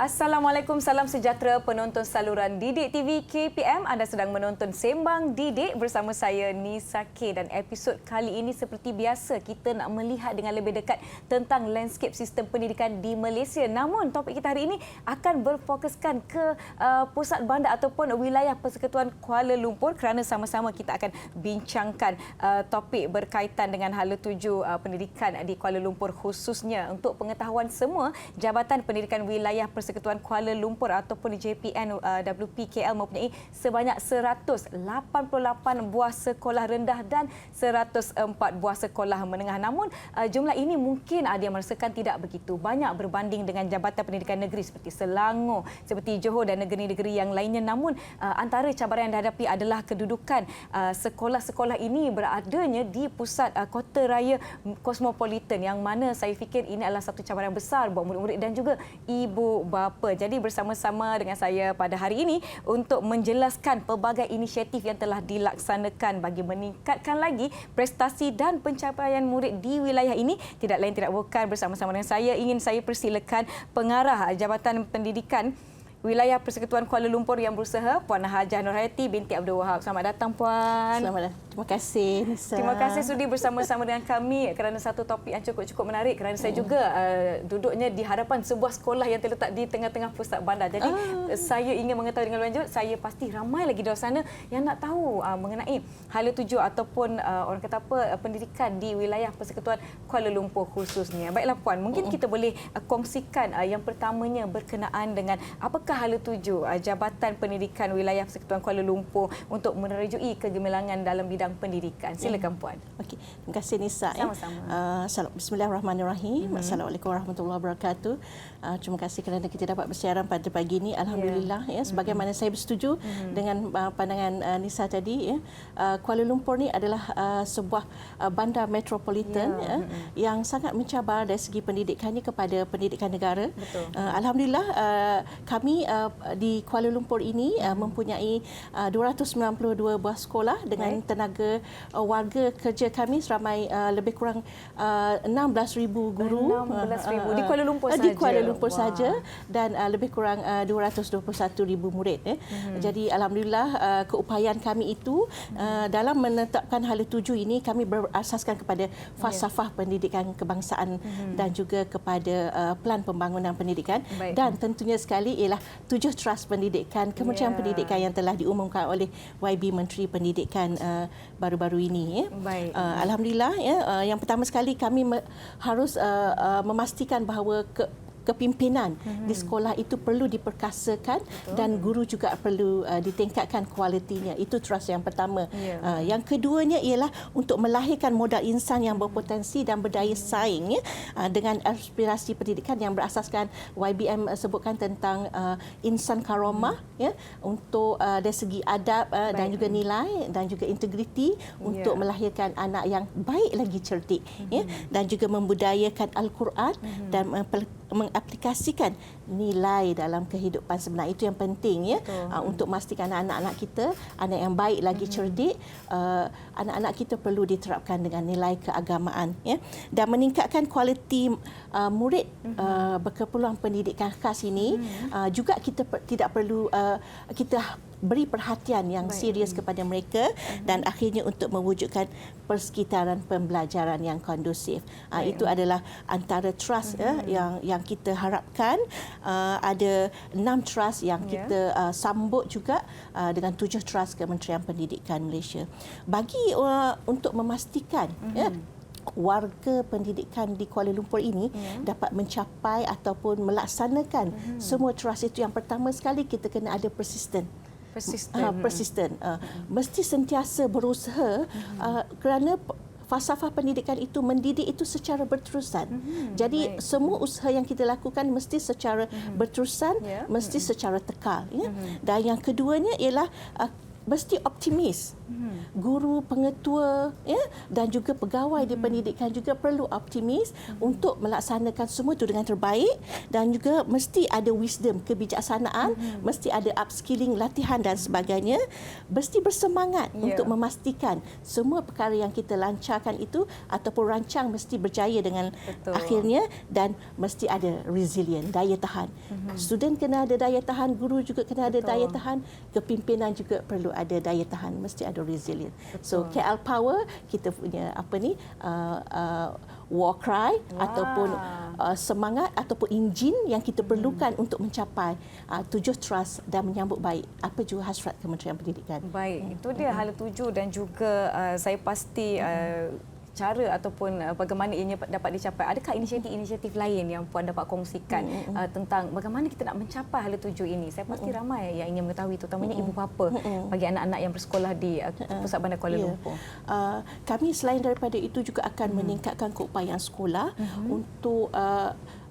Assalamualaikum, salam sejahtera penonton saluran Didik TV KPM. Anda sedang menonton Sembang Didik bersama saya Nisa K, dan episod kali ini seperti biasa kita nak melihat dengan lebih dekat tentang landscape sistem pendidikan di Malaysia. Namun topik kita hari ini akan berfokuskan ke pusat bandar ataupun wilayah Persekutuan Kuala Lumpur, kerana sama-sama kita akan bincangkan topik berkaitan dengan hala tuju pendidikan di Kuala Lumpur, khususnya untuk pengetahuan semua, Jabatan Pendidikan Wilayah Persekutuan Kuala Lumpur ataupun JPN WPKL mempunyai sebanyak 188 buah sekolah rendah dan 104 buah sekolah menengah. Namun jumlah ini mungkin ada yang merasakan tidak begitu banyak berbanding dengan Jabatan Pendidikan Negeri seperti Selangor, seperti Johor dan negeri-negeri yang lainnya. Namun antara cabaran yang dihadapi adalah kedudukan sekolah-sekolah ini beradanya di pusat kota raya kosmopolitan, yang mana saya fikir ini adalah satu cabaran besar buat murid-murid dan juga ibu bapa. Jadi bersama-sama dengan saya pada hari ini untuk menjelaskan pelbagai inisiatif yang telah dilaksanakan bagi meningkatkan lagi prestasi dan pencapaian murid di wilayah ini, tidak lain tidak bukan bersama-sama dengan saya, ingin saya persilakan Pengarah Jabatan Pendidikan Wilayah Persekutuan Kuala Lumpur yang berusaha, Puan Hajah Nurhayati binti Abdul Wahab. Selamat datang, Puan. Selamat datang. Terima kasih, Nisa. Terima kasih sudi bersama-sama dengan kami kerana satu topik yang cukup menarik, kerana saya juga duduknya di hadapan sebuah sekolah yang terletak di tengah-tengah pusat bandar. Jadi saya ingin mengetahui dengan lebih lanjut, saya pasti ramai lagi di luar sana yang nak tahu mengenai hala tuju ataupun orang kata apa, pendidikan di wilayah Persekutuan Kuala Lumpur khususnya. Baiklah, Puan, mungkin kita boleh kongsikan yang pertamanya berkenaan dengan apakah hala tuju Jabatan Pendidikan Wilayah Persekutuan Kuala Lumpur untuk menerjui kegemilangan dalam bidang pendidikan. Silakan, Puan. Okey, terima kasih, Nisa. Sama-sama. Bismillahirrahmanirrahim. Assalamualaikum warahmatullahi wabarakatuh. Terima kasih kerana kita dapat bersiaran pada pagi ini. Alhamdulillah, ya, sebagaimana saya bersetuju dengan pandangan Nisa tadi, ya, Kuala Lumpur ni adalah sebuah bandar metropolitan yang sangat mencabar dari segi pendidikannya kepada pendidikan negara. Alhamdulillah, kami di Kuala Lumpur ini mempunyai 292 buah sekolah dengan tenaga warga kerja kami seramai lebih kurang 16,000 guru. 16,000 di Kuala Lumpur saja. Di Kuala Lumpur saja, dan lebih kurang 221,000 murid. Jadi alhamdulillah, keupayaan kami itu dalam menetapkan hala tuju ini, kami berasaskan kepada falsafah pendidikan kebangsaan dan juga kepada pelan pembangunan pendidikan. Dan tentunya sekali ialah 7 trust pendidikan, Kementerian Pendidikan yang telah diumumkan oleh YB Menteri Pendidikan baru-baru ini. Alhamdulillah, ya, yang pertama sekali kami harus memastikan bahawa kepimpinan di sekolah itu perlu diperkasakan dan guru juga perlu ditingkatkan kualitinya. Itu trust yang pertama. Yang keduanya ialah untuk melahirkan modal insan yang berpotensi dan berdaya saing, ya, dengan aspirasi pendidikan yang berasaskan YBM sebutkan tentang insan karamah, ya, untuk dari segi adab dan juga nilai dan juga integriti, untuk melahirkan anak yang baik lagi cerdik, ya, dan juga membudayakan Al-Quran dan mengaplikasikan nilai dalam kehidupan sebenar. Itu yang penting, ya, untuk memastikan anak-anak kita anak yang baik lagi cerdik. Anak-anak kita perlu diterapkan dengan nilai keagamaan, ya, dan meningkatkan kualiti murid berkeperluan pendidikan khas ini. Juga kita tidak perlu kita beri perhatian yang serius kepada mereka dan akhirnya untuk mewujudkan persekitaran pembelajaran yang kondusif. Itu adalah antara trust yang kita harapkan. Ada 6 trust yang kita sambut juga dengan 7 trust Kementerian Pendidikan Malaysia. Bagi untuk memastikan warga pendidikan di Kuala Lumpur ini dapat mencapai ataupun melaksanakan semua trust itu, yang pertama sekali kita kena ada persisten. Mesti sentiasa berusaha kerana falsafah pendidikan itu mendidik itu secara berterusan. Jadi semua usaha yang kita lakukan mesti secara berterusan, mesti secara tekal. Dan yang keduanya ialah mesti optimis. Guru, pengetua dan juga pegawai di pendidikan juga perlu optimis untuk melaksanakan semua itu dengan terbaik, dan juga mesti ada wisdom, kebijaksanaan, mesti ada upskilling, latihan dan sebagainya. Mesti bersemangat untuk memastikan semua perkara yang kita lancarkan itu ataupun rancang mesti berjaya dengan akhirnya, dan mesti ada resilient, daya tahan. Student kena ada daya tahan, guru juga kena ada daya tahan, kepimpinan juga perlu ada daya tahan, mesti ada resilient. So KL Power kita punya war cry ataupun semangat ataupun enjin yang kita perlukan untuk mencapai 7 trust dan menyambut baik apa juga hasrat Kementerian Pendidikan. Baik, itu dia hala 7 dan juga saya pasti cara ataupun bagaimana ianya dapat dicapai. Adakah inisiatif-inisiatif lain yang Puan dapat kongsikan tentang bagaimana kita nak mencapai hala 7 ini? Saya pasti ramai yang ingin mengetahui, terutamanya ibu bapa bagi anak-anak yang bersekolah di Pusat Bandar Kuala Lumpur. Kami selain daripada itu juga akan meningkatkan keupayaan sekolah untuk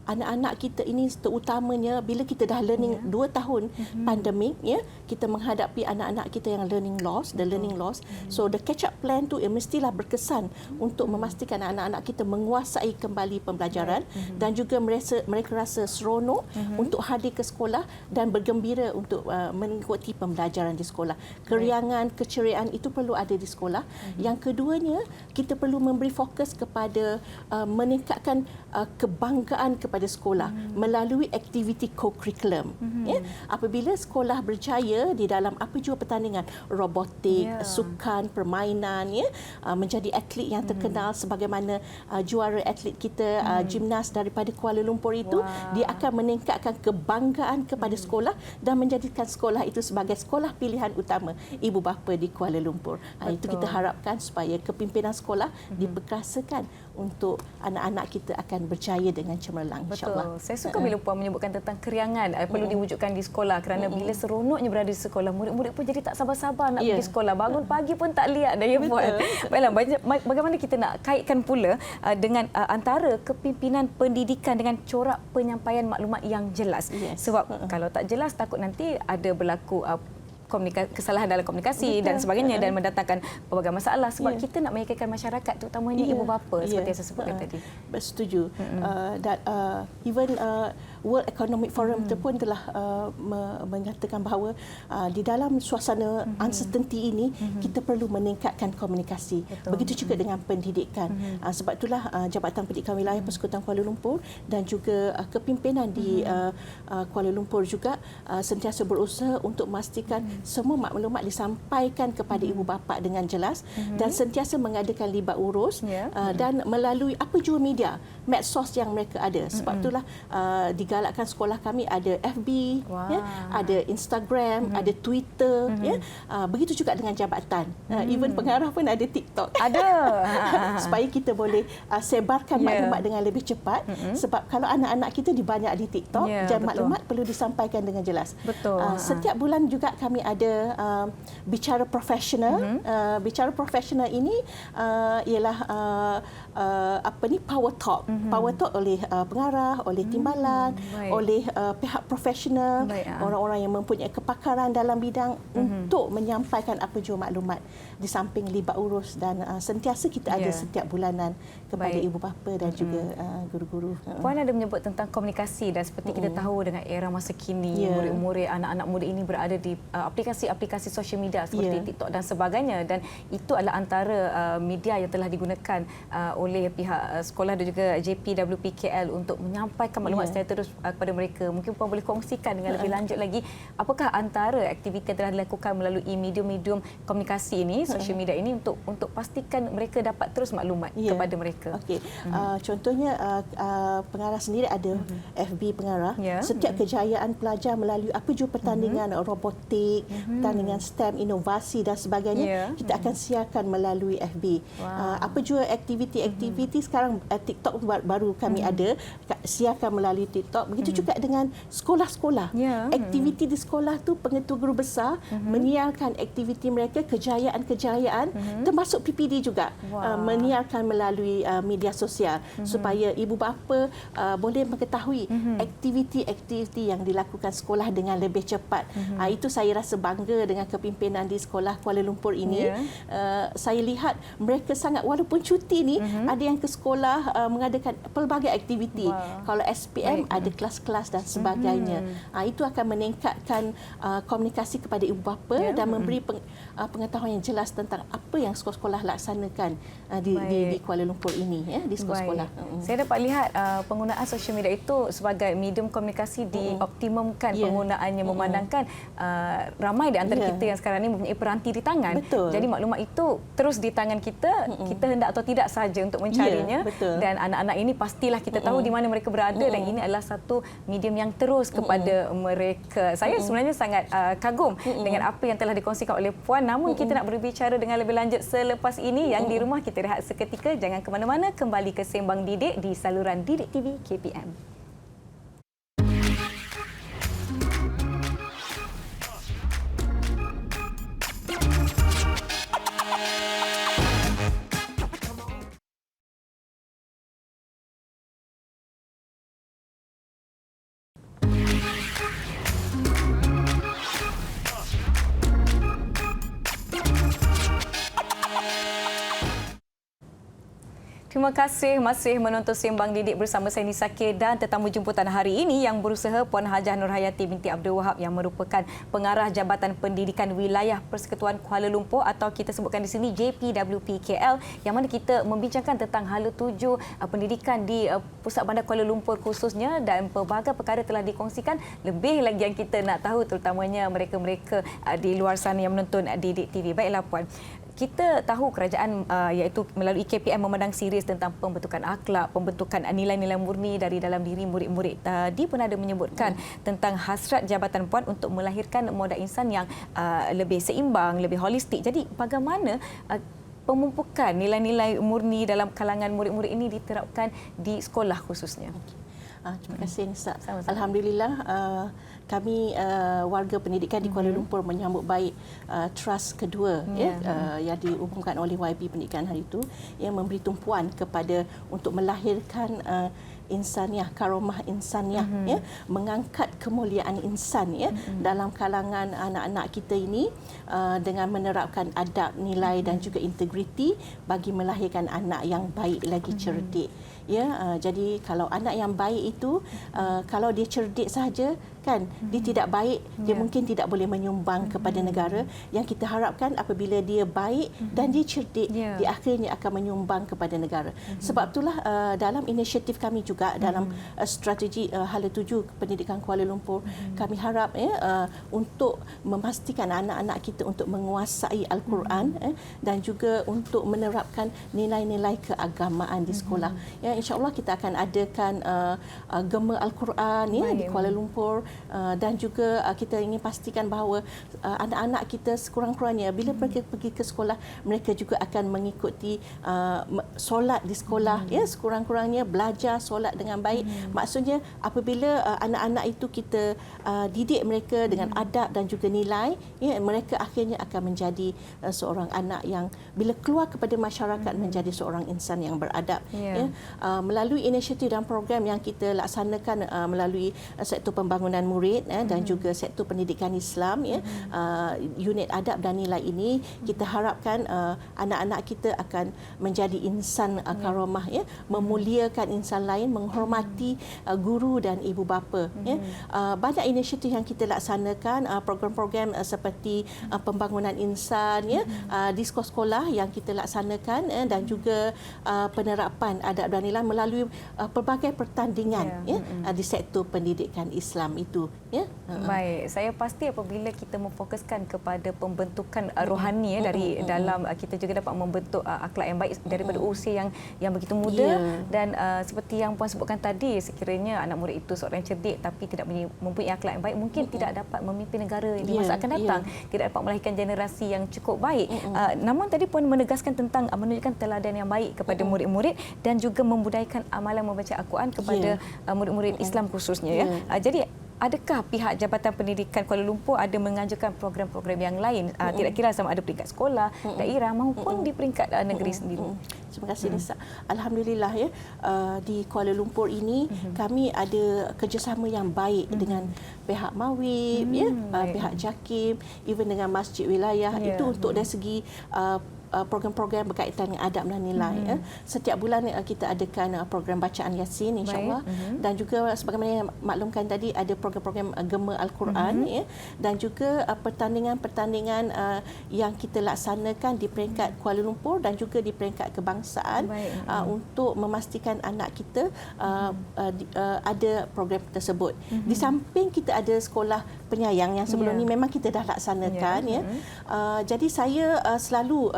anak-anak kita ini, terutamanya bila kita dah learning 2 tahun pandemik, kita menghadapi anak-anak kita yang learning loss, the learning loss. So the catch up plan tu mestilah berkesan untuk memastikan anak-anak kita menguasai kembali pembelajaran dan juga mereka rasa seronok untuk hadir ke sekolah dan bergembira untuk mengikuti pembelajaran di sekolah. Keriangan, keceriaan itu perlu ada di sekolah. Yang keduanya, kita perlu memberi fokus kepada meningkatkan kebanggaan kepada sekolah melalui aktiviti co-curriculum. Apabila sekolah berjaya di dalam apa jua pertandingan robotik, sukan, permainan, menjadi atlet yang terkenal sebagaimana juara atlet kita gimnas daripada Kuala Lumpur itu, dia akan meningkatkan kebanggaan kepada sekolah dan menjadikan sekolah itu sebagai sekolah pilihan utama ibu bapa di Kuala Lumpur. Itu kita harapkan supaya kepimpinan sekolah diperkasakan untuk anak-anak kita akan berjaya dengan cemerlang, insya-Allah. Saya suka bila Puan menyebutkan tentang keriangan perlu diwujudkan di sekolah, kerana bila seronoknya berada di sekolah, murid-murid pun jadi tak sabar-sabar nak pergi sekolah. Bangun pagi pun tak lihat dah, ya Puan. Baiklah, bagaimana kita nak kaitkan pula dengan antara kepimpinan pendidikan dengan corak penyampaian maklumat yang jelas. Sebab kalau tak jelas takut nanti ada berlaku kesalahan dalam komunikasi dan sebagainya dan mendatangkan pelbagai masalah, sebab kita nak meyakinkan masyarakat, terutamanya ibu bapa seperti yang saya sebutkan tadi. Setuju. Even World Economic Forum itu pun telah menyatakan bahawa di dalam suasana uncertainty ini kita perlu meningkatkan komunikasi. Begitu juga dengan pendidikan. Sebab itulah Jabatan Pendidikan Wilayah Persekutuan Kuala Lumpur dan juga kepimpinan di Kuala Lumpur juga sentiasa berusaha untuk memastikan semua maklumat disampaikan kepada ibu bapa dengan jelas dan sentiasa mengadakan libat urus dan melalui apa jua media, medsos yang mereka ada. Sebab itulah digalakkan sekolah kami ada FB, ada Instagram, ada Twitter, begitu juga dengan jabatan. Even pengarah pun ada TikTok. Ada. Supaya kita boleh sebarkan maklumat dengan lebih cepat. Sebab kalau anak-anak kita dibanyak di TikTok, maklumat perlu disampaikan dengan jelas. Setiap bulan juga kami ada bicara profesional. Bicara profesional ini ialah power talk. Power talk oleh pengarah, oleh timbalan, oleh pihak profesional, orang-orang yang mempunyai kepakaran dalam bidang untuk menyampaikan apa jua maklumat di samping libat urus dan sentiasa kita ada setiap bulanan kepada ibu bapa dan juga guru-guru. Puan ada menyebut tentang komunikasi dan seperti kita tahu dengan era masa kini, murid-murid, anak-anak muda ini berada di aplikasi-aplikasi sosial media seperti TikTok dan sebagainya, dan itu adalah antara media yang telah digunakan oleh pihak sekolah dan juga JPWPKL untuk menyampaikan maklumat secara terus kepada mereka. Mungkin Puan boleh kongsikan dengan lebih lanjut lagi apakah antara aktiviti yang telah dilakukan melalui medium-medium komunikasi ini, sosial media ini untuk pastikan mereka dapat terus maklumat kepada mereka. Contohnya pengarah sendiri ada FB pengarah. Setiap kejayaan pelajar melalui apa jua pertandingan robotik, pertandingan STEM, inovasi dan sebagainya, kita akan siarkan melalui FB. Apa jua aktiviti-aktiviti sekarang TikTok baru kami ada. siarkan melalui TikTok. Begitu juga dengan sekolah-sekolah. Aktiviti di sekolah tu pengetua guru besar menyiarkan aktiviti mereka, kejayaan-kejayaan, termasuk PPD juga menyiarkan melalui media sosial supaya ibu bapa boleh mengetahui aktiviti-aktiviti yang dilakukan sekolah dengan lebih cepat. Itu saya rasa bangga dengan kepimpinan di sekolah Kuala Lumpur ini. Saya lihat mereka sangat, walaupun cuti ni, ada yang ke sekolah mengadakan pelbagai aktiviti. Kalau SPM ada kelas-kelas dan sebagainya. Itu akan meningkatkan komunikasi kepada ibu bapa dan memberi pengetahuan yang jelas tentang apa yang sekolah-sekolah laksanakan di Kuala Lumpur ini, di sekolah-sekolah. Saya dapat lihat penggunaan sosial media itu sebagai medium komunikasi dioptimumkan penggunaannya, memandangkan ramai di antara kita yang sekarang ini mempunyai peranti di tangan. Jadi maklumat itu terus di tangan kita, kita hendak atau tidak saja untuk mencarinya. Dan anak-anak ini pastilah kita tahu di mana mereka berada, dan ini adalah satu medium yang terus kepada mereka. Saya sebenarnya sangat kagum dengan apa yang telah dikongsikan oleh Puan. Namun kita nak berbicara dengan lebih lanjut selepas ini. Yang di rumah kita rehat seketika, jangan ke mana-mana, kembali ke Sembang Didik di saluran Didik TV KPM. Terima kasih masih menonton Sembang Didik bersama saya Nisa K, dan tetamu jemputan hari ini yang berusaha Puan Hajah Nurhayati binti Abdul Wahab yang merupakan pengarah Jabatan Pendidikan Wilayah Persekutuan Kuala Lumpur atau kita sebutkan di sini JPWPKL, yang mana kita membincangkan tentang hala tuju pendidikan di Pusat Bandar Kuala Lumpur khususnya, dan pelbagai perkara telah dikongsikan. Lebih lagi yang kita nak tahu terutamanya mereka-mereka di luar sana yang menonton Didik TV. Baiklah Puan, kita tahu kerajaan iaitu melalui KPM memandang serius tentang pembentukan akhlak, pembentukan nilai-nilai murni dari dalam diri murid-murid. Tadi pun ada menyebutkan tentang hasrat Jabatan Puan untuk melahirkan modal insan yang lebih seimbang, lebih holistik. Jadi bagaimana pemumpukan nilai-nilai murni dalam kalangan murid-murid ini diterapkan di sekolah khususnya? Terima kasih Nisa. Alhamdulillah kami warga pendidikan di Kuala Lumpur menyambut baik trust kedua yang diumumkan oleh YB Pendidikan hari itu, yang memberi tumpuan kepada untuk melahirkan insaniah, karomah insaniah, mengangkat kemuliaan insan dalam kalangan anak-anak kita ini dengan menerapkan adab, nilai dan juga integriti bagi melahirkan anak yang baik lagi cerdik. Jadi kalau anak yang baik itu kalau dia cerdik saja kan, dia tidak baik, dia mungkin tidak boleh menyumbang kepada negara. Yang kita harapkan apabila dia baik dan dia cerdik, dia akhirnya akan menyumbang kepada negara. Sebab itulah dalam inisiatif kami juga dalam strategi hala tuju pendidikan Kuala Lumpur, kami harap untuk memastikan anak-anak kita untuk menguasai Al-Quran dan juga untuk menerapkan nilai-nilai keagamaan di sekolah. InsyaAllah kita akan adakan Gema Al-Quran di Kuala Lumpur, dan juga kita ingin pastikan bahawa anak-anak kita sekurang-kurangnya bila mereka pergi ke sekolah, mereka juga akan mengikuti solat di sekolah, sekurang-kurangnya belajar solat dengan baik. Maksudnya apabila anak-anak itu kita didik mereka dengan adab dan juga nilai, mereka akhirnya akan menjadi seorang anak yang bila keluar kepada masyarakat menjadi seorang insan yang beradab. Melalui inisiatif dan program yang kita laksanakan melalui sektor pembangunan murid dan juga sektor pendidikan Islam, unit adab dan nilai ini, kita harapkan anak-anak kita akan menjadi insan karomah, memuliakan insan lain, menghormati guru dan ibu bapa. Banyak inisiatif yang kita laksanakan, program-program seperti pembangunan insan di sekolah-sekolah yang kita laksanakan, dan juga penerapan adab dan nilai melalui pelbagai pertandingan di sektor pendidikan Islam itu. itu, ya. Baik, saya pasti apabila kita memfokuskan kepada pembentukan rohani dari dalam, kita juga dapat membentuk akhlak yang baik daripada usia yang begitu muda. Dan seperti yang Puan sebutkan tadi, sekiranya anak murid itu seorang yang cerdik tapi tidak mempunyai akhlak yang baik, mungkin tidak dapat memimpin negara di masa akan datang, tidak dapat melahirkan generasi yang cukup baik. Namun tadi Puan menegaskan tentang menunjukkan teladan yang baik kepada murid-murid dan juga membudayakan amalan membaca Al-Quran kepada murid-murid Islam khususnya. Jadi adakah pihak Jabatan Pendidikan Kuala Lumpur ada menganjurkan program-program yang lain, tidak kira sama ada peringkat sekolah, daerah maupun di peringkat negeri sendiri? Terima kasih Nisa. Alhamdulillah ya, di Kuala Lumpur ini kami ada kerjasama yang baik dengan pihak Mawib, pihak JAKIM, even dengan Masjid Wilayah. Itu untuk dari segi program-program berkaitan dengan adab dan nilai. Setiap bulan kita adakan program bacaan Yasin, insya-Allah. Dan juga sebagaimana yang maklumkan tadi, ada program-program Gema Al-Quran, dan juga pertandingan-pertandingan yang kita laksanakan di peringkat Kuala Lumpur dan juga di peringkat kebangsaan, untuk memastikan anak kita ada program tersebut. Di samping kita ada sekolah penyayang yang sebelum ni memang kita dah laksanakan. Jadi saya selalu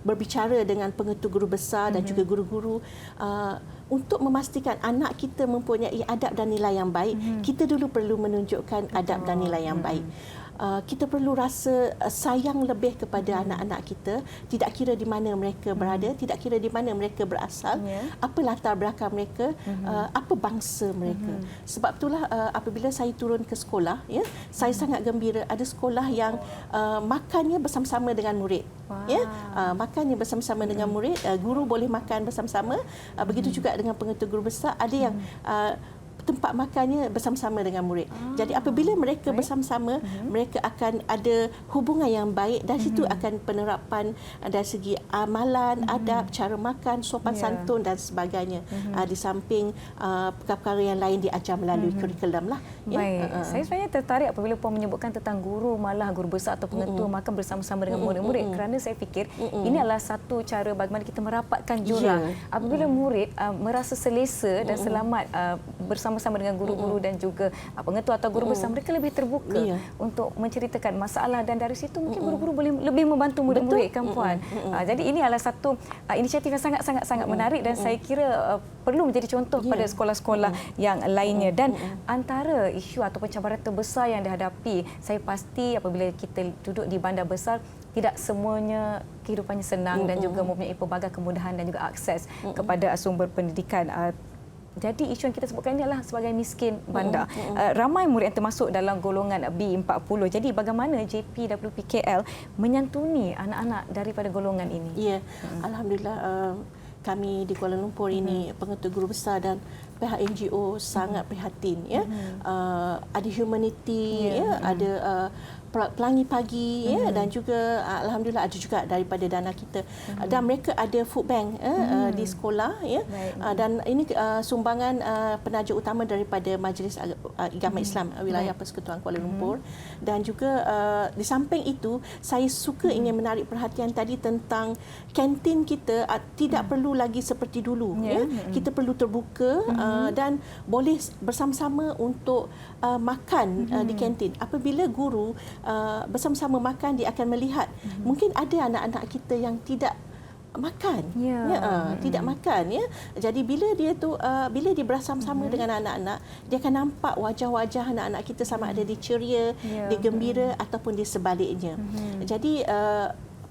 berbicara dengan pengetua guru besar dan juga guru-guru untuk memastikan anak kita mempunyai adab dan nilai yang baik. Kita dulu perlu menunjukkan adab dan nilai yang baik. Kita perlu rasa sayang lebih kepada anak-anak kita, tidak kira di mana mereka berada, tidak kira di mana mereka berasal, apa latar belakang mereka, apa bangsa mereka. Sebab itulah apabila saya turun ke sekolah, saya sangat gembira ada sekolah yang makannya bersama-sama dengan murid. Makannya bersama-sama dengan murid, guru boleh makan bersama-sama, begitu juga dengan pengetua guru besar, ada yang tempat makannya bersama-sama dengan murid. Jadi apabila mereka bersama-sama, mereka akan ada hubungan yang baik, dan situ akan penerapan dari segi amalan, adab, cara makan, sopan santun dan sebagainya. Di samping perkara-perkara yang lain diajar melalui kurikulum lah. Baik, saya sebenarnya tertarik apabila Puan menyebutkan tentang guru, malah guru besar atau pengetua makan bersama-sama dengan murid-murid, kerana saya fikir ini adalah satu cara bagaimana kita merapatkan jurang. Apabila murid merasa selesa dan selamat bersama-sama dengan guru-guru dan juga pengetua atau guru besar, mereka lebih terbuka untuk menceritakan masalah, dan dari situ mungkin guru-guru boleh lebih membantu murid-murid, kan Puan? Jadi ini adalah satu inisiatif yang sangat-sangat menarik, dan saya kira perlu menjadi contoh pada sekolah-sekolah yang lainnya. Dan antara isu ataupun cabaran terbesar yang dihadapi, saya pasti apabila kita duduk di bandar besar, tidak semuanya kehidupannya senang dan juga mempunyai pelbagai kemudahan dan juga akses kepada sumber pendidikan. Jadi isu yang kita sebutkan ini adalah sebagai miskin bandar. Ramai murid yang termasuk dalam golongan B40. Jadi bagaimana JPWPKL menyantuni anak-anak daripada golongan ini? Ya, Alhamdulillah kami di Kuala Lumpur ini, pengetua guru besar dan pihak NGO sangat prihatin. Ada humanity, ada pelangi pagi, dan juga alhamdulillah ada juga daripada dana kita, dan mereka ada food bank di sekolah, dan ini sumbangan penaja utama daripada Majlis Agama Islam Wilayah Persekutuan Kuala Lumpur. Dan juga di samping itu, saya suka ingin menarik perhatian tadi tentang kantin kita tidak perlu lagi seperti dulu. Kita perlu terbuka dan boleh bersama-sama untuk makan di kantin. Apabila guru bersama-sama makan, dia akan melihat mungkin ada anak-anak kita yang tidak makan, tidak makan. Jadi bila dia bersama-sama dengan anak-anak, dia akan nampak wajah-wajah anak-anak kita sama ada dia ceria, dia gembira ataupun dia sebaliknya. Jadi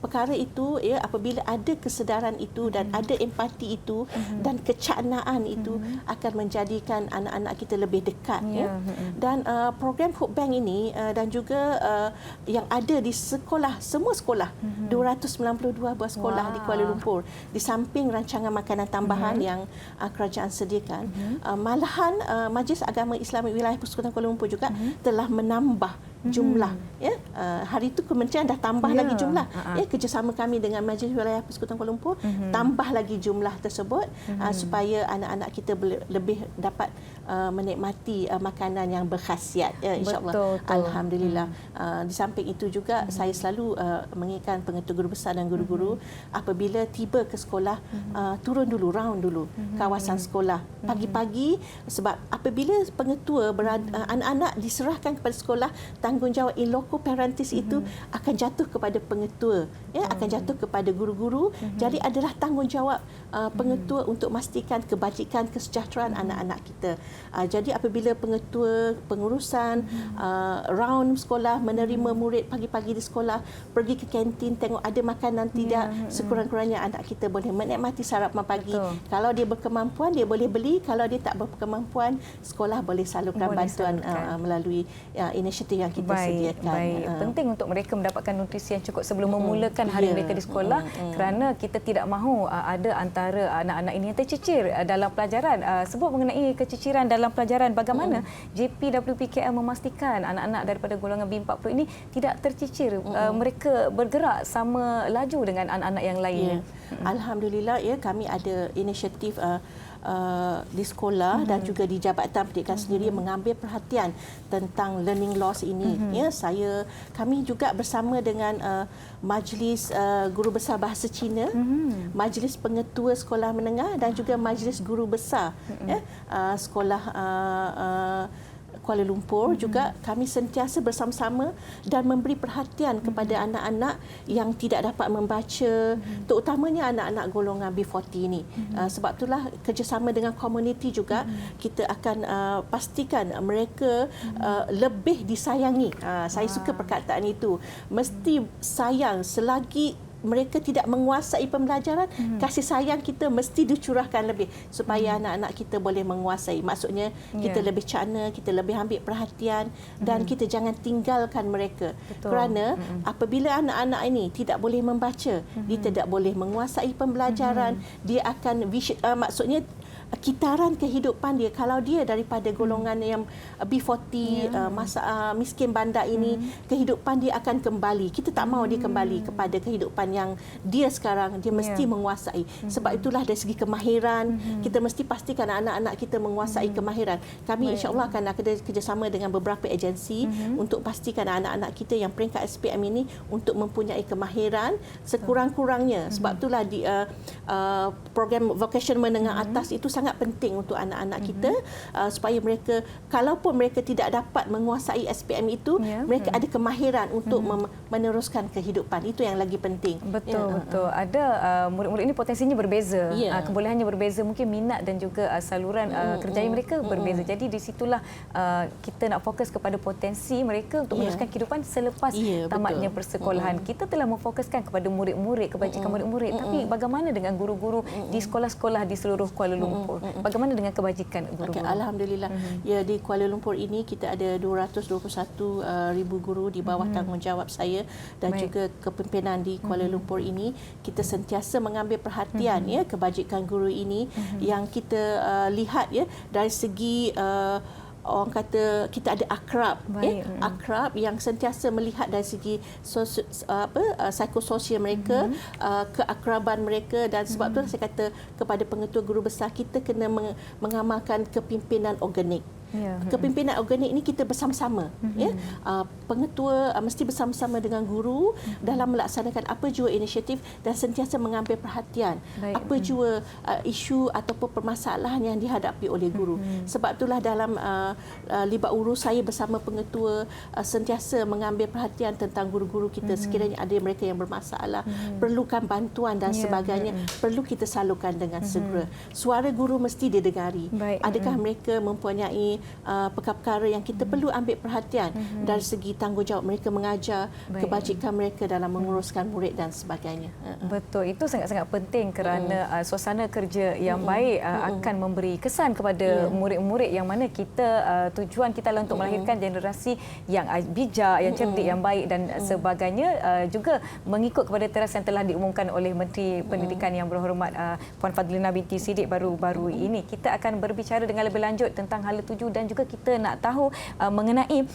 perkara itu, apabila ada kesedaran itu dan ada empati itu dan kecaknaan itu, akan menjadikan anak-anak kita lebih dekat. Dan program food bank ini dan juga yang ada di sekolah, semua sekolah, 292 buah sekolah di Kuala Lumpur, di samping rancangan makanan tambahan yang kerajaan sediakan, malahan Majlis Agama Islam Wilayah Persekutuan Kuala Lumpur juga telah menambah jumlah. Ya, hari itu kementerian dah tambah lagi jumlah. Ya, kerjasama kami dengan Majlis Wilayah Persekutuan Kuala Lumpur tambah lagi jumlah tersebut supaya anak-anak kita lebih dapat menikmati makanan yang berkhasiat. Ya, insya-Allah. Alhamdulillah. Di samping itu juga saya selalu mengingatkan pengetua guru besar dan guru-guru apabila tiba ke sekolah turun dulu, round dulu kawasan sekolah pagi-pagi, sebab apabila pengetua anak-anak diserahkan kepada sekolah, tanggungjawab in loco parentis itu akan jatuh kepada pengetua, ya, akan jatuh kepada guru-guru. Jadi adalah tanggungjawab pengetua untuk memastikan kebajikan kesejahteraan anak-anak kita. Jadi apabila pengetua pengurusan round sekolah, menerima murid pagi-pagi di sekolah, pergi ke kantin tengok ada makanan tidak, sekurang-kurangnya anak kita boleh menikmati sarapan pagi. Kalau dia berkemampuan dia boleh beli, kalau dia tak berkemampuan sekolah boleh salurkan bantuan melalui inisiatif yang kita sediakan. Baik. Penting untuk mereka mendapatkan nutrisi yang cukup sebelum memulakan hari mereka di sekolah, kerana kita tidak mahu ada antara anak-anak ini yang tercicir dalam pelajaran. Sebut mengenai keciciran dalam pelajaran, bagaimana JPWPKL memastikan anak-anak daripada golongan B40 ini tidak tercicir, mereka bergerak sama laju dengan anak-anak yang lain. Alhamdulillah, ya, kami ada inisiatif di sekolah dan juga di Jabatan Pendidikan sendiri mengambil perhatian tentang learning loss ini. Ya, kami juga bersama dengan Majlis Guru Besar Bahasa Cina, Majlis Pengetua Sekolah Menengah dan juga Majlis Guru Besar Sekolah Kuala Lumpur juga kami sentiasa bersama-sama dan memberi perhatian kepada anak-anak yang tidak dapat membaca, terutamanya anak-anak golongan B40 ini. Sebab itulah kerjasama dengan komuniti juga kita akan pastikan mereka lebih disayangi. Saya suka perkataan itu. Mesti sayang selagi mereka tidak menguasai pembelajaran, kasih sayang kita mesti dicurahkan lebih supaya anak-anak kita boleh menguasai. Maksudnya kita lebih cakna, kita lebih ambil perhatian dan kita jangan tinggalkan mereka. Kerana apabila anak-anak ini tidak boleh membaca, dia tidak boleh menguasai pembelajaran, dia akan maksudnya kitaran kehidupan dia, kalau dia daripada golongan yang B40 miskin bandar ini, kehidupan dia akan kembali. Kita tak mahu dia kembali kepada kehidupan yang dia sekarang, dia mesti menguasai. Sebab itulah dari segi kemahiran, kita mesti pastikan anak-anak kita menguasai kemahiran. Kami insya-Allah akan ada kerjasama dengan beberapa agensi untuk pastikan anak-anak kita yang peringkat SPM ini untuk mempunyai kemahiran sekurang-kurangnya. Sebab itulah di program vocation menengah atas itu sangat penting untuk anak-anak kita supaya mereka, kalaupun mereka tidak dapat menguasai SPM itu, mereka ada kemahiran untuk meneruskan kehidupan. Itu yang lagi penting. Betul. Ada murid-murid ini potensinya berbeza, kebolehannya berbeza, mungkin minat dan juga saluran kerjaya mereka berbeza. Jadi di situlah kita nak fokus kepada potensi mereka untuk meneruskan kehidupan selepas tamatnya persekolahan. Kita telah memfokuskan kepada murid-murid, kebajikan murid-murid, tapi bagaimana dengan guru-guru di sekolah-sekolah di seluruh Kuala Lumpur? Bagaimana dengan kebajikan guru-guru? Alhamdulillah. Ya, di Kuala Lumpur ini kita ada 221,000 guru di bawah tanggungjawab saya dan juga kepimpinan di Kuala Lumpur ini. Kita sentiasa mengambil perhatian kebajikan guru ini yang kita lihat dari segi orang kata kita ada akrab, akrab yang sentiasa melihat dari segi psikososial mereka, keakraban mereka, dan sebab itu saya kata kepada pengetua guru besar kita kena mengamalkan kepimpinan organik. Kepimpinan organik ini kita bersama-sama. Pengetua mesti bersama-sama dengan guru dalam melaksanakan apa jua inisiatif dan sentiasa mengambil perhatian apa jua isu ataupun permasalahan yang dihadapi oleh guru. Sebab itulah dalam libat urus saya bersama pengetua sentiasa mengambil perhatian tentang guru-guru kita. Sekiranya ada mereka yang bermasalah, perlukan bantuan dan sebagainya, perlu kita salurkan dengan segera. Suara guru mesti didengari. Adakah mereka mempunyai perkara-perkara yang kita perlu ambil perhatian dari segi tanggungjawab mereka mengajar, kebajikan mereka dalam menguruskan murid dan sebagainya. Betul, itu sangat-sangat penting kerana suasana kerja yang baik akan memberi kesan kepada murid-murid yang mana kita tujuan kita adalah untuk melahirkan generasi yang bijak, yang cerdik, yang baik dan sebagainya. Juga mengikut kepada teras yang telah diumumkan oleh Menteri Pendidikan yang berhormat Puan Fadlina binti Siddiq baru-baru ini. Kita akan berbicara dengan lebih lanjut tentang hala tuju maju dan juga kita nak tahu mengenai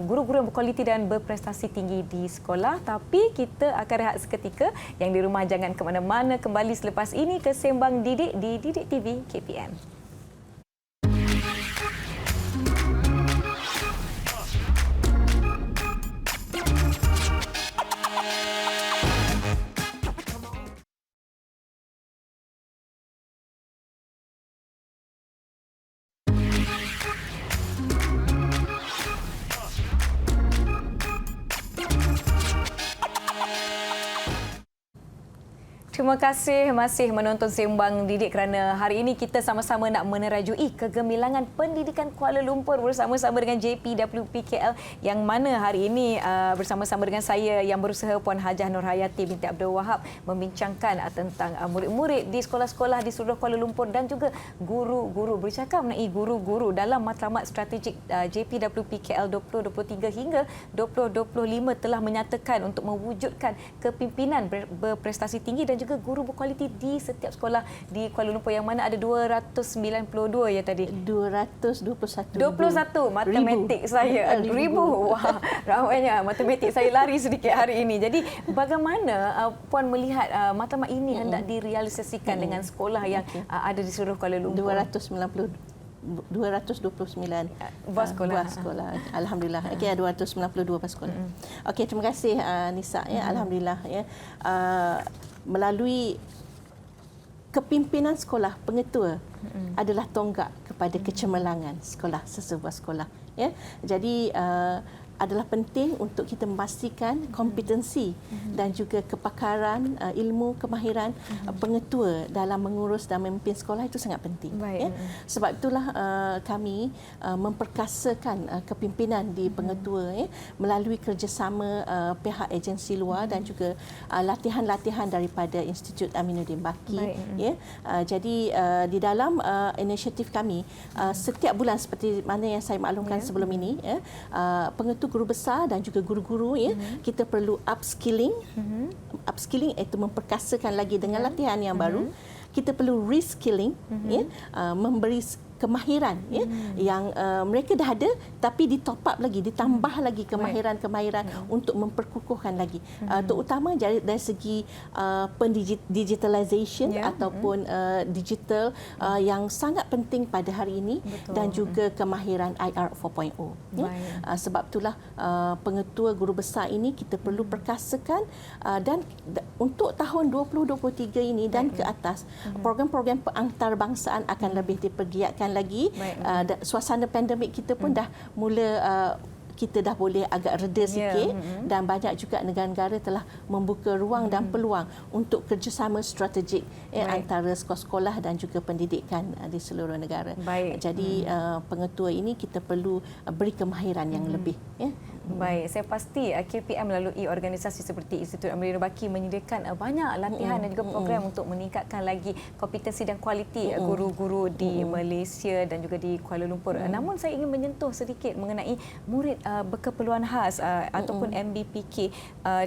guru-guru yang berkualiti dan berprestasi tinggi di sekolah. Tapi kita akan rehat seketika. Yang di rumah jangan ke mana-mana, kembali selepas ini ke Sembang Didik di Didik TV KPM. Terima kasih masih menonton Sembang Didik kerana hari ini kita sama-sama nak menerajui kegemilangan pendidikan Kuala Lumpur bersama-sama dengan JPWPKL yang mana hari ini bersama-sama dengan saya yang berusaha Puan Hajah Nurhayati binti Abdul Wahab membincangkan tentang murid-murid di sekolah-sekolah di seluruh Kuala Lumpur dan juga guru-guru. Bercakap mengenai guru-guru dalam matlamat strategik JPWPKL 2023 hingga 2025 telah menyatakan untuk mewujudkan kepimpinan berprestasi tinggi dan juga guru berkualiti di setiap sekolah di Kuala Lumpur yang mana ada 292 ya tadi. 221. 21 matematik saya. Ribu. Wah, ramainya matematik saya lari sedikit hari ini. Jadi bagaimana Puan melihat matlamat ini hendak direalisasikan dengan sekolah yang ada di seluruh Kuala Lumpur? 229 buah sekolah. Alhamdulillah. Okey, 292 buah sekolah. Okey, terima kasih Nisa ya. Alhamdulillah ya. Melalui kepimpinan sekolah, pengetua adalah tonggak kepada kecemerlangan sekolah, sesebuah sekolah ya. Jadi adalah penting untuk kita memastikan kompetensi dan juga kepakaran, ilmu, kemahiran pengetua dalam mengurus dan memimpin sekolah itu sangat penting. Ya. Sebab itulah kami memperkasakan kepimpinan di pengetua ya, melalui kerjasama pihak agensi luar dan juga latihan-latihan daripada Institut Aminuddin Baki. Ya. Jadi di dalam inisiatif kami setiap bulan seperti mana yang saya maklumkan sebelum ini ya, pengetua guru besar dan juga guru-guru ya, kita perlu upskilling. Upskilling itu memperkasakan lagi dengan latihan yang baru. Kita perlu reskilling ya, memberi kemahiran ya, yang mereka dah ada tapi ditop up lagi, ditambah lagi kemahiran-kemahiran untuk memperkukuhkan lagi, terutama dari segi pendigitalization ataupun digital yang sangat penting pada hari ini. Betul. Dan juga kemahiran IR 4.0 ya. Sebab itulah pengetua guru besar ini kita perlu perkasakan dan untuk tahun 2023 ini dan ke atas program-program antarbangsaan akan lebih dipergiatkan lagi. Suasana pandemik kita pun dah mula kita dah boleh agak reda sikit dan banyak juga negara-negara telah membuka ruang dan peluang untuk kerjasama strategik antara sekolah-sekolah dan juga pendidikan di seluruh negara. Jadi pengetua ini kita perlu beri kemahiran yang lebih ya. Baik, saya pasti KPM melalui organisasi seperti Institut Aminuddin Baki menyediakan banyak latihan dan juga program untuk meningkatkan lagi kompetensi dan kualiti guru-guru di Malaysia dan juga di Kuala Lumpur. Namun saya ingin menyentuh sedikit mengenai murid berkeperluan khas ataupun MBPK,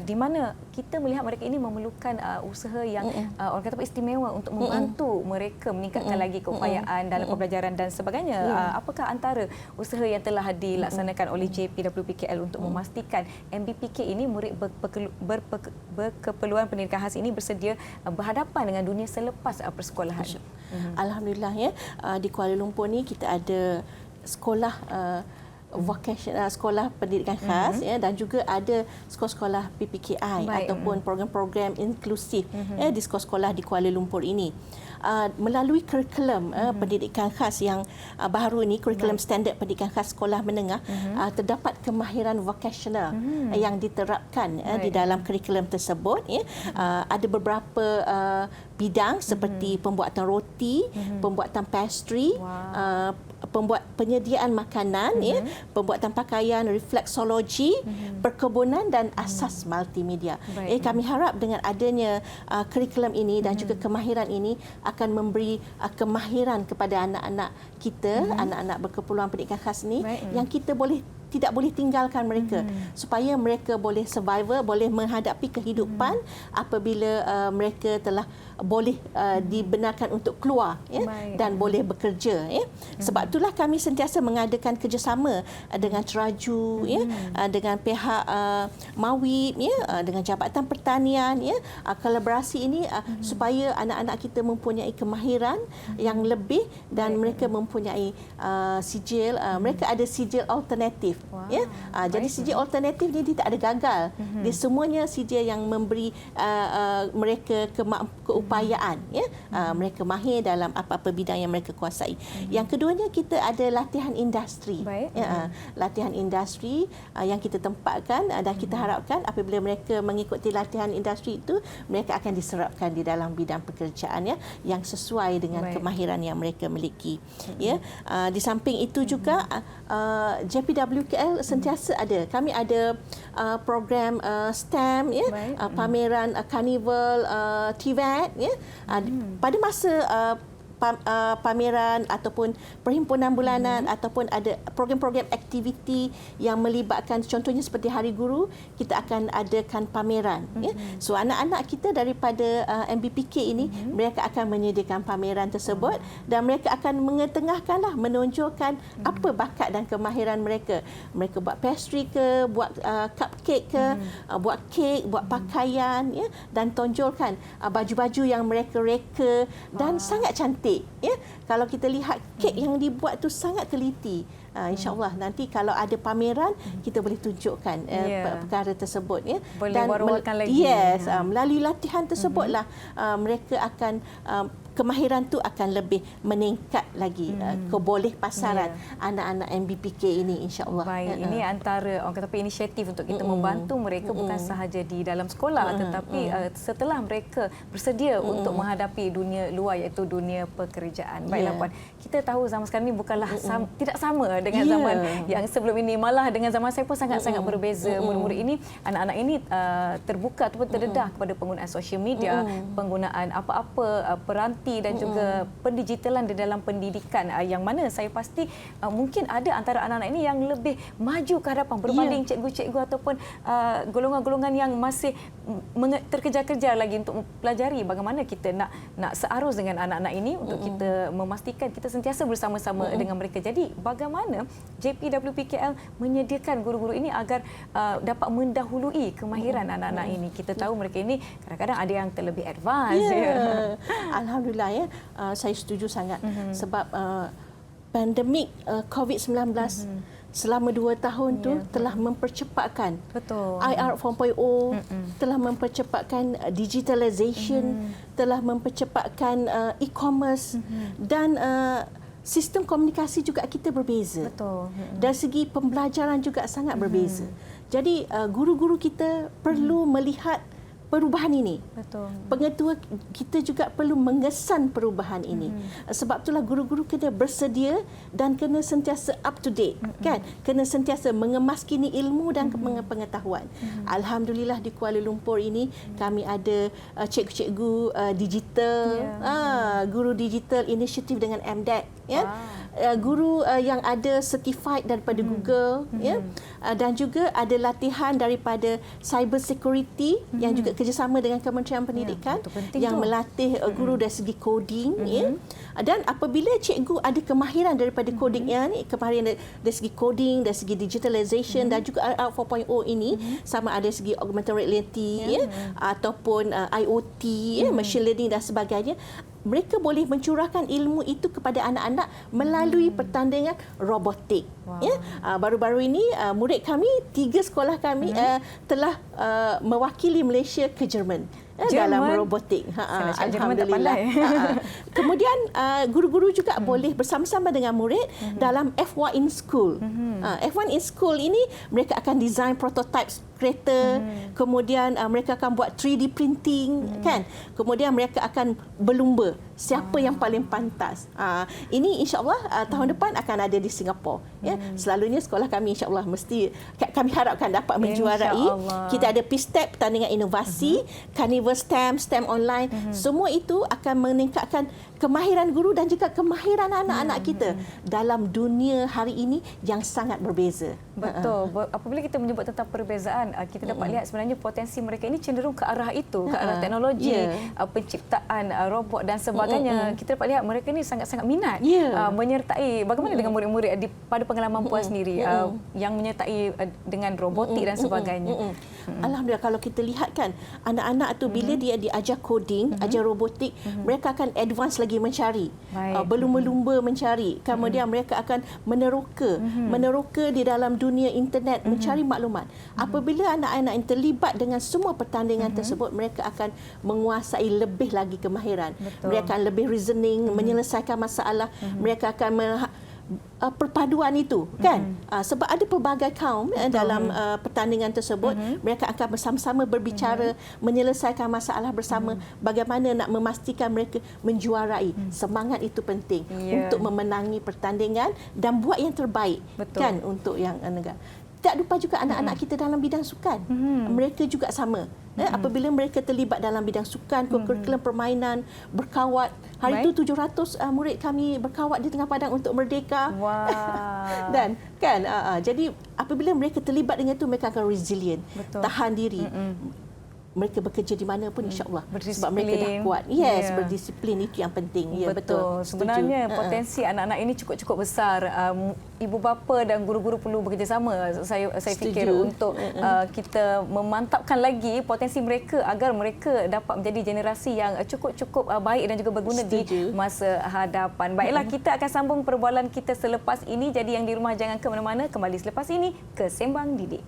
di mana kita melihat mereka ini memerlukan usaha yang orang kata istimewa untuk membantu mereka meningkatkan lagi keupayaan dalam pembelajaran dan sebagainya. Apakah antara usaha yang telah dilaksanakan oleh JPWPKL untuk memastikan MBPK ini murid berkeperluan pendidikan khas ini bersedia berhadapan dengan dunia selepas persekolahan? Alhamdulillah ya, di Kuala Lumpur ni kita ada sekolah vocational, sekolah pendidikan khas ya, dan juga ada sekolah-sekolah PPKI ataupun program-program inklusif di sekolah-sekolah di Kuala Lumpur ini. Melalui kurikulum pendidikan khas yang baru ini, kurikulum standard pendidikan khas sekolah menengah, terdapat kemahiran vocational yang diterapkan di dalam kurikulum tersebut ya. Ada beberapa bidang seperti pembuatan roti, pembuatan pastry, penyediaan makanan ya, pembuatan pakaian, refleksologi, perkebunan dan asas multimedia. Kami harap dengan adanya kurikulum ini dan juga kemahiran ini akan memberi kemahiran kepada anak-anak kita, anak-anak berkeperluan pendidikan khas ini yang kita boleh tidak boleh tinggalkan mereka supaya mereka boleh survival, boleh menghadapi kehidupan apabila mereka telah boleh dibenarkan untuk keluar dan boleh bekerja. Sebab itulah kami sentiasa mengadakan kerjasama dengan Teraju, dengan pihak Mawib, dengan Jabatan Pertanian, kolaborasi ini supaya anak-anak kita mempunyai kemahiran yang lebih dan mereka mempunyai sijil, mereka ada sijil alternatif. Jadi sijil alternatif ni dia tak ada gagal. Dia semuanya sijil yang memberi mereka keupayaan, mereka mahir dalam apa-apa bidang yang mereka kuasai. Yang keduanya, kita ada latihan industri. Latihan industri yang kita tempatkan dan kita harapkan apabila mereka mengikuti latihan industri itu, mereka akan diserapkan di dalam bidang pekerjaan yang sesuai dengan kemahiran yang mereka miliki. Di samping itu juga JPWKL sentiasa ada. Kami ada program STEM, pameran Carnival TVET, pada masa pameran ataupun perhimpunan bulanan ataupun ada program-program aktiviti yang melibatkan, contohnya seperti Hari Guru, kita akan adakan pameran. So anak-anak kita daripada MBPK ini, mereka akan menyediakan pameran tersebut dan mereka akan mengetengahkanlah, menonjolkan apa bakat dan kemahiran mereka. Mereka buat pastry ke, buat cupcake ke, buat kek, buat pakaian, dan tonjolkan baju-baju yang mereka reka dan sangat cantik. Kalau kita lihat kek yang dibuat tu sangat teliti. InsyaAllah nanti kalau ada pameran, kita boleh tunjukkan perkara tersebut. Boleh dan war-warkan lagi. Melalui latihan tersebutlah mereka akan kemahiran tu akan lebih meningkat lagi keboleh pasaran anak-anak MBPK ini, insya-Allah. Baik, ini antara orang kata inisiatif untuk kita membantu mereka bukan sahaja di dalam sekolah tetapi setelah mereka bersedia untuk menghadapi dunia luar iaitu dunia pekerjaan. Baiklah Puan, kita tahu zaman sekarang ini bukanlah tidak sama dengan zaman yang sebelum ini, malah dengan zaman saya pun sangat-sangat berbeza. Murid-murid ini, anak-anak ini terbuka ataupun terdedah kepada penggunaan sosial media, penggunaan apa-apa peranti dan juga pendigitalan di dalam pendidikan, yang mana saya pasti mungkin ada antara anak-anak ini yang lebih maju ke hadapan berbanding cikgu-cikgu ataupun golongan-golongan yang masih terkejar-kejar lagi untuk mempelajari bagaimana kita nak searus dengan anak-anak ini untuk kita memastikan kita sentiasa bersama-sama dengan mereka. Jadi bagaimana JPWPKL menyediakan guru-guru ini agar dapat mendahului kemahiran anak-anak ini? Kita tahu mereka ini kadang-kadang ada yang terlebih advance. Alhamdulillah, saya setuju sangat sebab pandemik COVID-19 selama 2 tahun tu telah mempercepatkan. IR 4.0 telah mempercepatkan digitalization, telah mempercepatkan e-commerce dan sistem komunikasi juga kita berbeza. Dari segi pembelajaran juga sangat berbeza. Jadi guru-guru kita perlu melihat perubahan ini. Pengetua kita juga perlu mengesan perubahan ini. Sebab itulah guru-guru kena bersedia dan kena sentiasa up to date, kan? Kena sentiasa mengemas-kini ilmu dan pengetahuan. Alhamdulillah di Kuala Lumpur ini kami ada cikgu-cikgu digital, guru digital inisiatif dengan MDEC, guru yang ada certified daripada Google, dan juga ada latihan daripada cyber security yang juga kerjasama dengan Kementerian Pendidikan yang melatih guru dari segi coding. Dan apabila cikgu ada kemahiran daripada coding ni, kemahiran dari segi coding, dari segi digitalization dan juga IR 4.0 ini, sama ada segi augmented reality ataupun IoT, machine learning dan sebagainya, mereka boleh mencurahkan ilmu itu kepada anak-anak melalui pertandingan robotik. Baru-baru ini murid kami, 3 sekolah kami telah mewakili Malaysia ke Jerman dalam robotik. Alhamdulillah. Kemudian guru-guru juga boleh bersama-sama dengan murid dalam F1 in School. F1 in School ini mereka akan design prototype kereta, kemudian mereka akan buat 3D printing, kan? Kemudian mereka akan berlumba siapa yang paling pantas. Ini insya-Allah tahun depan akan ada di Singapura. Selalunya sekolah kami insya-Allah mesti kami harapkan dapat menjuarai. Kita ada PSTEP, pertandingan inovasi, Carnival STEM online. Semua itu akan meningkatkan kemahiran guru dan juga kemahiran anak-anak kita dalam dunia hari ini yang sangat berbeza. Betul. Apabila kita menyebut tentang perbezaan, kita dapat lihat sebenarnya potensi mereka ini cenderung ke arah itu, ke arah teknologi, penciptaan robot dan sebagainya. Kita dapat lihat mereka ini sangat-sangat minat menyertai. Bagaimana dengan murid-murid pada pengalaman puan sendiri yang menyertai dengan robotik dan sebagainya? Alhamdulillah, kalau kita lihat kan, anak-anak tu bila dia diajar coding, ajar robotik, mereka akan advance lagi mencari, berlumba-lumba mencari. Kemudian mereka akan meneroka di dalam dunia internet mencari maklumat. Apabila anak-anak yang terlibat dengan semua pertandingan tersebut, mereka akan menguasai lebih lagi kemahiran. Mereka akan lebih reasoning, menyelesaikan masalah. Mereka akan perpaduan itu kan, sebab ada pelbagai kaum dalam pertandingan tersebut. Mereka akan bersama-sama berbicara, menyelesaikan masalah bersama, bagaimana nak memastikan mereka menjuarai. Semangat itu penting untuk memenangi pertandingan dan buat yang terbaik kan untuk yang negara. Tak lupa juga anak-anak kita dalam bidang sukan. Mereka juga sama. Apabila mereka terlibat dalam bidang sukan, kurikulum permainan, berkawat. Hari itu 700 murid kami berkawat di tengah padang untuk merdeka. Dan kan, jadi apabila mereka terlibat dengan itu, mereka akan resilient, tahan diri. Mereka bekerja di mana pun insya-Allah sebab mereka dah kuat. Berdisiplin itu yang penting. Ya, betul. Sebenarnya potensi anak-anak ini cukup besar. Ibu bapa dan guru-guru perlu bekerjasama. Saya fikir untuk kita memantapkan lagi potensi mereka agar mereka dapat menjadi generasi yang cukup baik dan juga berguna di masa hadapan. Baiklah, kita akan sambung perbualan kita selepas ini. Jadi yang di rumah jangan ke mana-mana. Kembali selepas ini ke Sembang Didik.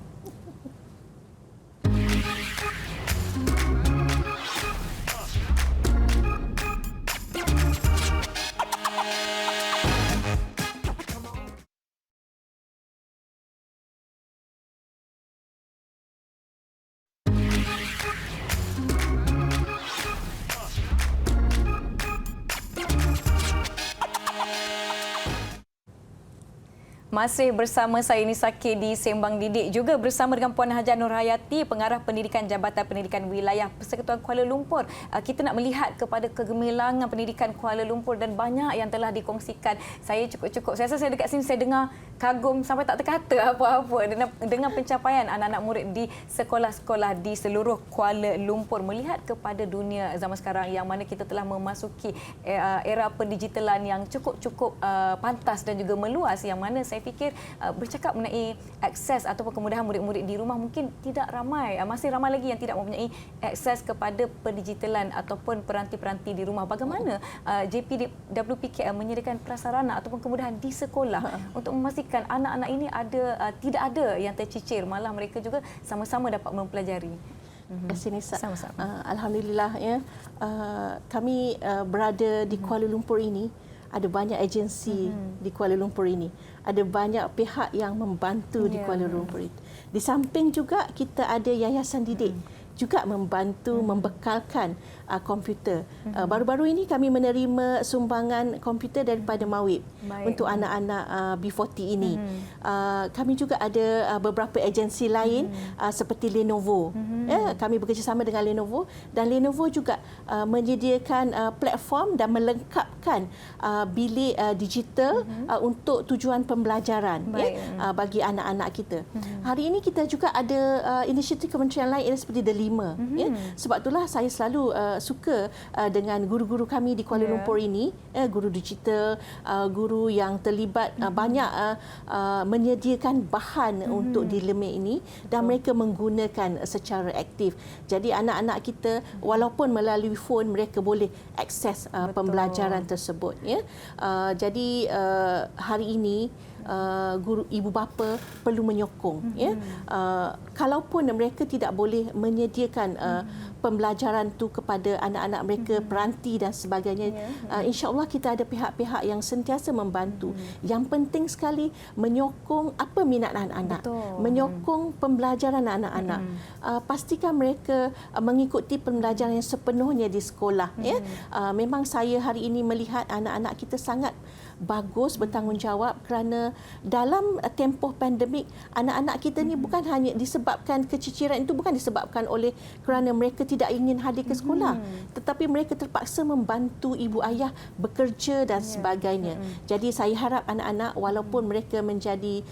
Masih bersama saya Nisa K di Sembang Didik, juga bersama dengan Puan Hajar Nurhayati, Pengarah Pendidikan Jabatan Pendidikan Wilayah Persekutuan Kuala Lumpur. Kita nak melihat kepada kegemilangan pendidikan Kuala Lumpur dan banyak yang telah dikongsikan. Saya cukup-cukup, saya rasa saya dekat sini saya dengar kagum sampai tak terkata apa-apa dengan pencapaian anak-anak murid di sekolah-sekolah di seluruh Kuala Lumpur. Melihat kepada dunia zaman sekarang yang mana kita telah memasuki era pendigitalan yang cukup pantas dan juga meluas, yang mana saya fikir bercakap mengenai akses ataupun kemudahan murid-murid di rumah, mungkin tidak ramai, masih ramai lagi yang tidak mempunyai akses kepada pendigitalan ataupun peranti-peranti di rumah. Bagaimana JPWPKM menyediakan prasarana ataupun kemudahan di sekolah untuk memastikan anak-anak ini tidak ada yang tercicir, malah mereka juga sama-sama dapat mempelajari. Sama-sama. Alhamdulillah ya, kami berada di Kuala Lumpur ini. Ada banyak agensi di Kuala Lumpur ini. Ada banyak pihak yang membantu di Kuala Lumpur itu. Di samping juga kita ada yayasan didik juga membantu membekalkan komputer. Baru-baru ini kami menerima sumbangan komputer daripada Mawib untuk anak-anak B40 ini. Kami juga ada beberapa agensi lain seperti Lenovo. Kami bekerjasama dengan Lenovo, dan Lenovo juga menyediakan platform dan melengkapkan bilik digital untuk tujuan pembelajaran bagi anak-anak kita. Hari ini kita juga ada inisiatif kementerian lain seperti The 5. Sebab itulah saya selalu suka dengan guru-guru kami di Kuala Lumpur ini, guru digital, guru yang terlibat banyak menyediakan bahan untuk di LMIC ini, dan mereka menggunakan secara aktif. Jadi anak-anak kita walaupun melalui phone, mereka boleh akses pembelajaran tersebut. Jadi hari ini guru ibu bapa perlu menyokong. Kalaupun mereka tidak boleh menyediakan pembelajaran tu kepada anak-anak mereka, peranti dan sebagainya, insya-Allah kita ada pihak-pihak yang sentiasa membantu. Yang penting sekali menyokong apa minat anak-anak, menyokong pembelajaran anak-anak. Pastikan mereka mengikuti pembelajaran yang sepenuhnya di sekolah. Memang saya hari ini melihat anak-anak kita sangat bagus, bertanggungjawab, kerana dalam tempoh pandemik, anak-anak kita ni bukan hanya disebabkan keciciran itu bukan disebabkan oleh kerana mereka tidak ingin hadir ke sekolah, tetapi mereka terpaksa membantu ibu ayah bekerja dan sebagainya. Jadi saya harap anak-anak walaupun mereka menjadi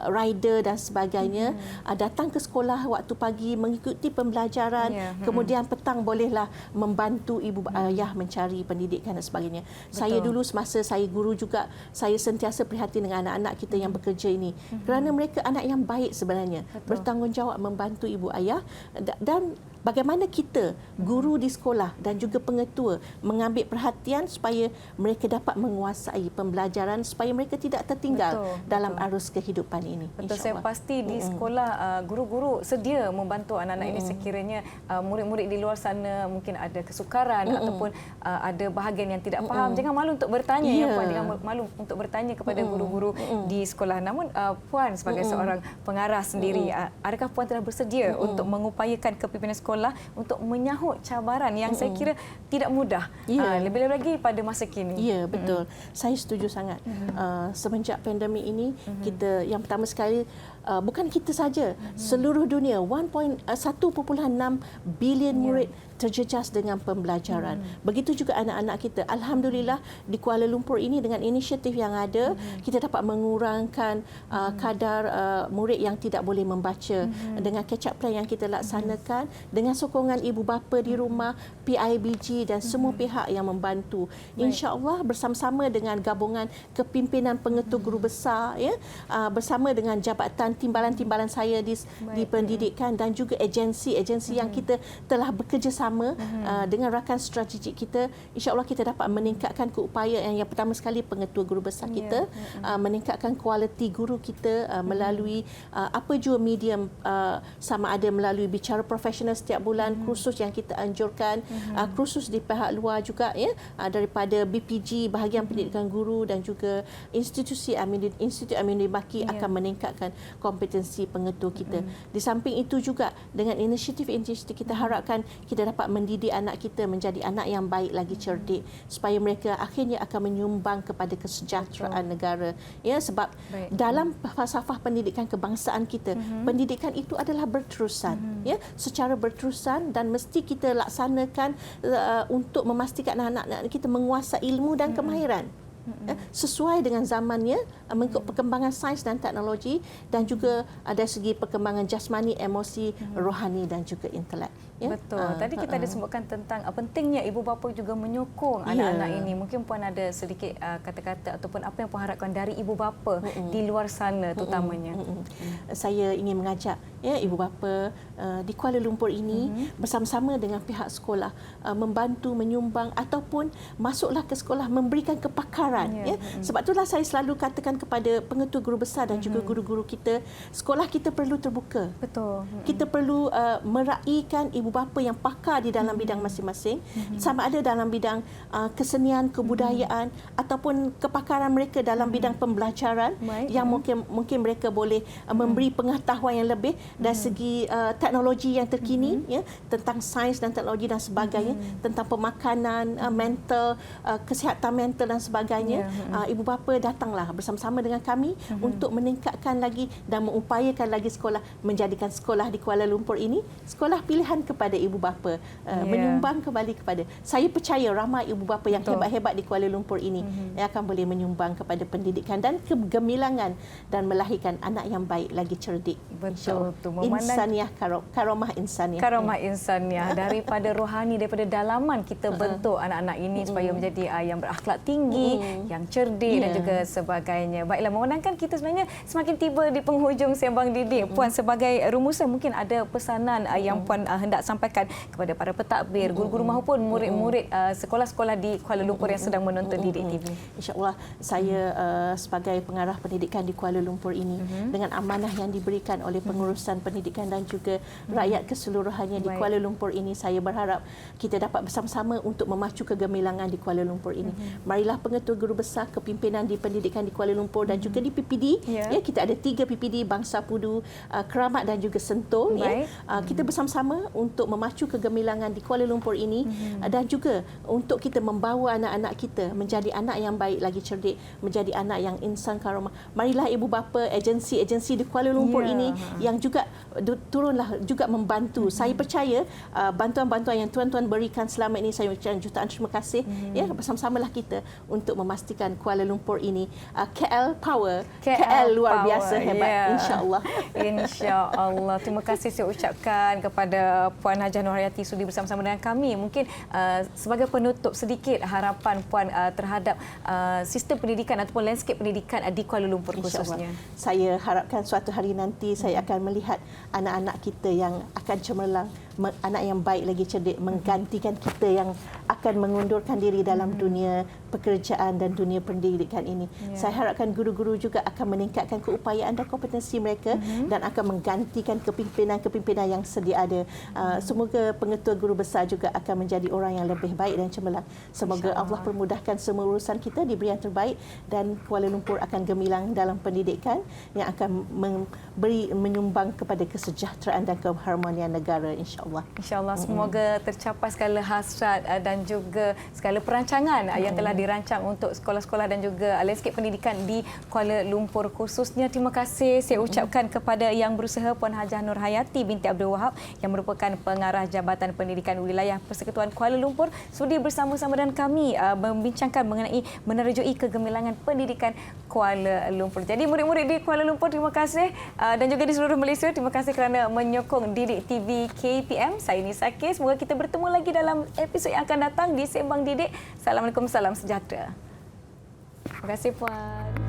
rider dan sebagainya, datang ke sekolah waktu pagi mengikuti pembelajaran, kemudian petang bolehlah membantu ibu ayah mencari pendidikan dan sebagainya. Saya dulu semasa saya guru juga, saya sentiasa prihatin dengan anak-anak kita yang bekerja ini, kerana mereka anak yang baik sebenarnya, bertanggungjawab membantu ibu ayah, dan bagaimana kita guru di sekolah dan juga pengetua mengambil perhatian supaya mereka dapat menguasai pembelajaran, supaya mereka tidak tertinggal dalam arus kehidupan ini. Betul, saya pasti di sekolah guru-guru sedia membantu anak-anak ini sekiranya murid-murid di luar sana mungkin ada kesukaran ataupun ada bahagian yang tidak faham. Jangan malu untuk bertanya, ya Puan, jangan malu untuk bertanya kepada guru-guru di sekolah. Namun Puan sebagai seorang pengarah sendiri, adakah Puan telah bersedia untuk mengupayakan kepimpinan sekolah untuk menyahut cabaran yang saya kira tidak mudah, lebih-lebih lagi pada masa kini? Ya, betul. Saya setuju sangat. Semenjak pandemik ini, kita yang pertama sekali, bukan kita saja, seluruh dunia 1.6 bilion murid terjejas dengan pembelajaran. Begitu juga anak-anak kita. Alhamdulillah di Kuala Lumpur ini dengan inisiatif yang ada, kita dapat mengurangkan kadar murid yang tidak boleh membaca dengan catch up plan yang kita laksanakan, dengan sokongan ibu bapa di rumah, PIBG dan semua pihak yang membantu. Insya-Allah bersama-sama dengan gabungan kepimpinan pengetua guru besar, ya, bersama dengan jabatan timbalan-timbalan saya di pendidikan dan juga agensi-agensi yang kita telah bekerjasama dengan rakan strategik kita, insya-Allah kita dapat meningkatkan keupayaan yang pertama sekali pengetua guru besar kita, meningkatkan kualiti guru kita melalui apa jua medium, sama ada melalui bicara profesional setiap bulan, kursus yang kita anjurkan, kursus di pihak luar juga, ya, daripada BPG bahagian pendidikan guru dan juga Institut Aminuddin Baki akan meningkatkan kompetensi pengetua kita. Di samping itu juga dengan inisiatif-inisiatif kita harapkan kita dapat mendidik anak kita menjadi anak yang baik lagi, cerdik, supaya mereka akhirnya akan menyumbang kepada kesejahteraan negara. Ya, sebab dalam falsafah pendidikan kebangsaan kita, pendidikan itu adalah berterusan, ya, secara berterusan, dan mesti kita laksanakan untuk memastikan anak-anak kita menguasai ilmu dan kemahiran sesuai dengan zamannya, mengikut perkembangan sains dan teknologi, dan juga dari segi perkembangan jasmani, emosi, rohani dan juga intelek. Ya? Betul. Tadi kita ada sebutkan tentang pentingnya ibu bapa juga menyokong anak-anak ini. Mungkin Puan ada sedikit kata-kata ataupun apa yang Puan harapkan dari ibu bapa di luar sana terutamanya. Saya ingin mengajak, ya, ibu bapa di Kuala Lumpur ini bersama-sama dengan pihak sekolah membantu menyumbang ataupun masuklah ke sekolah memberikan kepakaran. Ya. Sebab itulah saya selalu katakan kepada pengetua guru besar dan juga guru-guru kita, sekolah kita perlu terbuka. Betul. Kita perlu meraihkan ibu bapa yang pakar di dalam bidang masing-masing, sama ada dalam bidang kesenian, kebudayaan ataupun kepakaran mereka dalam bidang pembelajaran yang mungkin mereka boleh memberi pengetahuan yang lebih dari segi teknologi yang terkini, ya, tentang sains dan teknologi dan sebagainya, tentang pemakanan, mental, kesihatan mental dan sebagainya. Ibu bapa datanglah bersama-sama dengan kami untuk meningkatkan lagi dan mengupayakan lagi sekolah, menjadikan sekolah di Kuala Lumpur ini sekolah pilihan kepada ibu bapa, menyumbang kembali kepada, saya percaya ramai ibu bapa yang hebat-hebat di Kuala Lumpur ini yang akan boleh menyumbang kepada pendidikan dan kegemilangan dan melahirkan anak yang baik lagi, cerdik. Betul. Insaniah, karomah insaniah. Karomah insaniah daripada rohani, daripada dalaman kita bentuk anak-anak ini supaya menjadi yang berakhlak tinggi, yang cerdik dan juga sebagainya. Baiklah, memandangkan kita sebenarnya semakin tiba di penghujung Sembang Didik. Puan, sebagai rumusan mungkin ada pesanan yang Puan hendak sampaikan kepada para pentadbir, guru-guru maupun murid-murid sekolah-sekolah di Kuala Lumpur yang sedang menonton Didik TV. InsyaAllah saya sebagai pengarah pendidikan di Kuala Lumpur ini, dengan amanah yang diberikan oleh pengurusan pendidikan dan juga rakyat keseluruhannya di Kuala Lumpur ini, saya berharap kita dapat bersama-sama untuk memacu kegemilangan di Kuala Lumpur ini. Marilah pengetua guru besar, kepimpinan di pendidikan di Kuala Lumpur dan juga di PPD, ya, kita ada 3 PPD, Bangsa Pudu, Keramat dan juga Sentul, ya. Kita bersama-sama untuk untuk memacu kegemilangan di Kuala Lumpur ini dan juga untuk kita membawa anak-anak kita menjadi anak yang baik lagi cerdik, menjadi anak yang insan karamah. Marilah ibu bapa, agensi-agensi di Kuala Lumpur ini yang juga turunlah juga membantu. Saya percaya bantuan-bantuan yang tuan-tuan berikan selama ini, saya ucapkan jutaan terima kasih. Ya, bersama-samalah kita untuk memastikan Kuala Lumpur ini KL Power, KL luar biasa hebat, insya-Allah. InsyaAllah. Terima kasih saya ucapkan kepada Puan Hajah Nurhayati sudi bersama-sama dengan kami. Mungkin sebagai penutup sedikit harapan Puan terhadap sistem pendidikan ataupun landscape pendidikan di Kuala Lumpur khususnya. Saya harapkan suatu hari nanti saya akan melihat anak-anak kita yang akan cemerlang, anak yang baik lagi cerdik, menggantikan kita yang akan mengundurkan diri dalam dunia pekerjaan dan dunia pendidikan ini. Saya harapkan guru-guru juga akan meningkatkan keupayaan dan kompetensi mereka dan akan menggantikan kepimpinan-kepimpinan yang sedia ada. Semoga pengetua guru besar juga akan menjadi orang yang lebih baik dan cemerlang. Semoga Allah permudahkan semua urusan kita, diberi yang terbaik dan Kuala Lumpur akan gemilang dalam pendidikan yang akan menyumbang kepada kesejahteraan dan keharmonian negara, insya-Allah. InsyaAllah semoga tercapai segala hasrat dan juga segala perancangan yang telah dirancang untuk sekolah-sekolah dan juga landscape pendidikan di Kuala Lumpur khususnya. Terima kasih saya ucapkan kepada yang berusaha Puan Hajah Nurhayati binti Abdul Wahab yang merupakan pengarah Jabatan Pendidikan Wilayah Persekutuan Kuala Lumpur sudi bersama-sama dengan kami membincangkan mengenai menerjui kegemilangan pendidikan Kuala Lumpur. Jadi murid-murid di Kuala Lumpur terima kasih dan juga di seluruh Malaysia terima kasih kerana menyokong Didik TV KPM. Saya Nisa K. Semoga kita bertemu lagi dalam episod yang akan datang di Sembang Didik. Assalamualaikum, salam sejahtera. Terima kasih Puan.